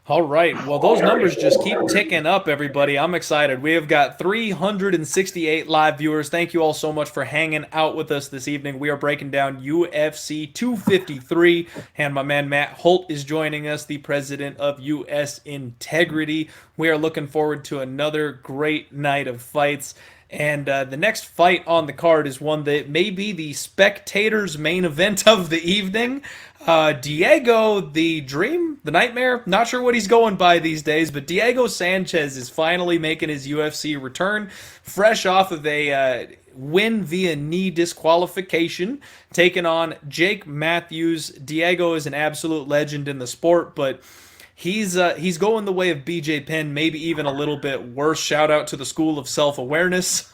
All right. Well, those numbers just keep ticking up, everybody. I'm excited. We have got 368 live viewers. Thank you all so much for hanging out with us this evening. We are breaking down UFC 253, and my man Matt Holt is joining us, the president of US Integrity. We are looking forward to another great night of fights. And the next fight on the card is one that may be the spectators' main event of the evening. Diego, the Dream, the Nightmare, not sure what he's going by these days, but Diego Sanchez is finally making his UFC return, fresh off of a win via knee disqualification, taking on Jake Matthews. Diego is an absolute legend in the sport, but he's going the way of BJ Penn, maybe even a little bit worse. Shout out to the School of Self-Awareness.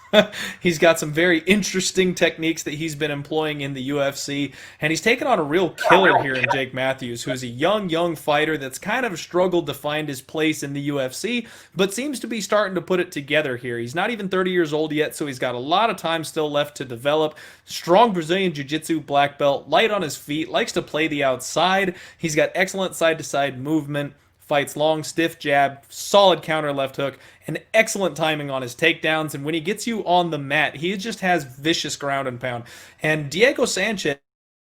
He's got some very interesting techniques that he's been employing in the UFC, and he's taken on a real killer here in Jake Matthews, who's a young fighter that's kind of struggled to find his place in the UFC, but seems to be starting to put it together here. He's not even 30 years old yet, so he's got a lot of time still left to develop. Strong Brazilian Jiu-Jitsu black belt, light on his feet, likes to play the outside. He's got excellent side-to-side movement. Fights long, stiff jab, solid counter left hook, and excellent timing on his takedowns. And when he gets you on the mat, he just has vicious ground and pound. And Diego Sanchez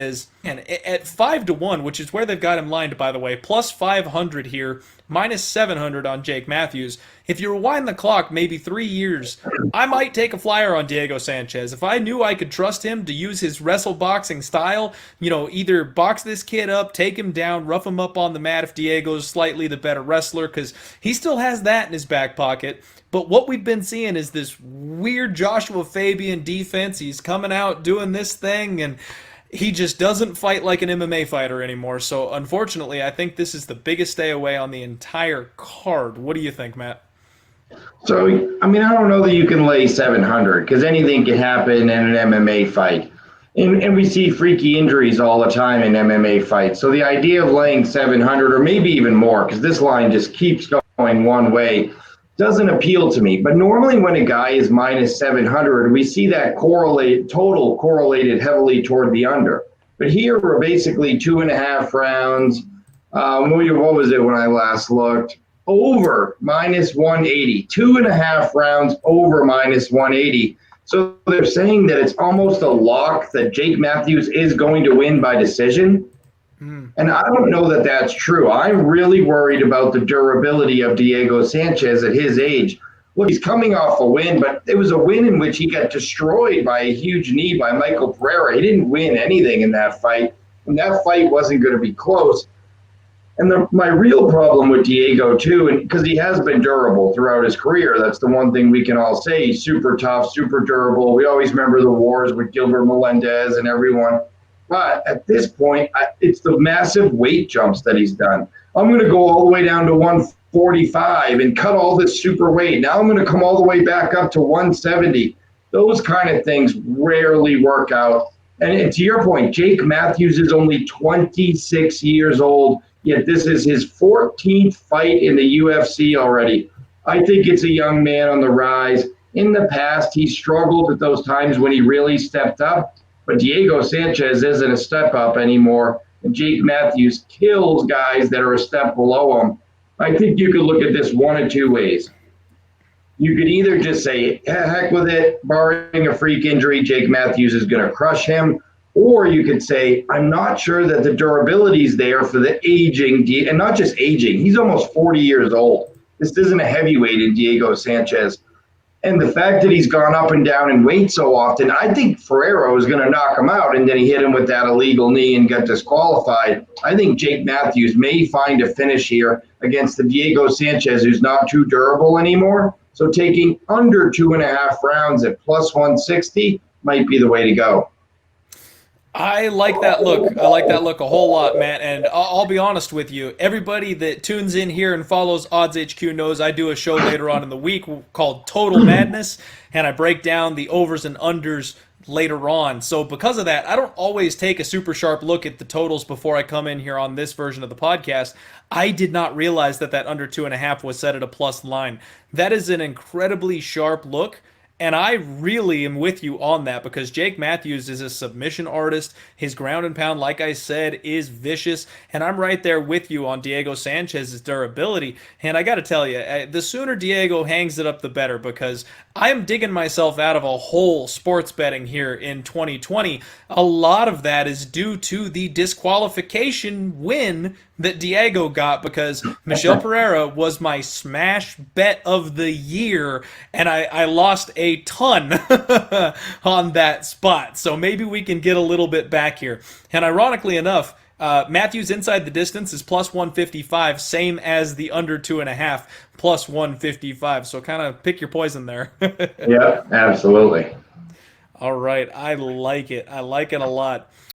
is at 5-1, which is where they've got him lined, by the way, plus 500 here, minus 700 on Jake Matthews. If you rewind the clock maybe 3 years, I might take a flyer on Diego Sanchez. If I knew I could trust him to use his wrestle boxing style, either box this kid up, take him down, rough him up on the mat if Diego's slightly the better wrestler, because he still has that in his back pocket. But what we've been seeing is this weird Joshua Fabian defense. He's coming out doing this thing, and he just doesn't fight like an MMA fighter anymore. So unfortunately, I think this is the biggest stay away on the entire card. What do you think, Matt? So, I mean, I don't know that you can lay 700 because anything can happen in an MMA fight. And we see freaky injuries all the time in MMA fights. So the idea of laying 700 or maybe even more, because this line just keeps going one way, doesn't appeal to me. But normally when a guy is minus 700, we see that total correlated heavily toward the under. But here we're basically 2.5 rounds. What was it when I last looked? Over minus 180. 2.5 rounds over minus 180. So they're saying that it's almost a lock that Jake Matthews is going to win by decision. And I don't know that that's true. I'm really worried about the durability of Diego Sanchez at his age. Look, he's coming off a win, but it was a win in which he got destroyed by a huge knee by Michael Pereira. He didn't win anything in that fight, and that fight wasn't going to be close. And my real problem with Diego, too, and because he has been durable throughout his career, that's the one thing we can all say. He's super tough, super durable. We always remember the wars with Gilbert Melendez and everyone. But at this point, it's the massive weight jumps that he's done. I'm going to go all the way down to 145 and cut all this super weight. Now I'm going to come all the way back up to 170. Those kind of things rarely work out. And to your point, Jake Matthews is only 26 years old, yet this is his 14th fight in the UFC already. I think it's a young man on the rise. In the past, he struggled at those times when he really stepped up. But Diego Sanchez isn't a step up anymore, and Jake Matthews kills guys that are a step below him. I think you could look at this one of two ways. You could either just say, heck with it, barring a freak injury, Jake Matthews is going to crush him. Or you could say, I'm not sure that the durability is there for the aging, and not just aging. He's almost 40 years old. This isn't a heavyweight in Diego Sanchez. And the fact that he's gone up and down in weight so often, I think Ferrero is going to knock him out, and then he hit him with that illegal knee and got disqualified. I think Jake Matthews may find a finish here against the Diego Sanchez, who's not too durable anymore. So taking under 2.5 rounds at plus 160 might be the way to go. I like that look. I like that look a whole lot, Matt. And I'll be honest with you. Everybody that tunes in here and follows Odds HQ knows I do a show later on in the week called Total Madness, and I break down the overs and unders later on. So because of that, I don't always take a super sharp look at the totals before I come in here on this version of the podcast. I did not realize that under 2.5 was set at a plus line. That is an incredibly sharp look. And I really am with you on that because Jake Matthews is a submission artist. His ground and pound, like I said, is vicious. And I'm right there with you on Diego Sanchez's durability. And I got to tell you, the sooner Diego hangs it up, the better, because I am digging myself out of a hole sports betting here in 2020. A lot of that is due to the disqualification win that Diego got because Michel Pereira was my smash bet of the year, and I lost a ton on that spot. So maybe we can get a little bit back here. And ironically enough, Matthews inside the distance is plus 155, same as the under 2.5, plus 155. So kind of pick your poison there. Yeah, absolutely. All right, I like it. I like it a lot.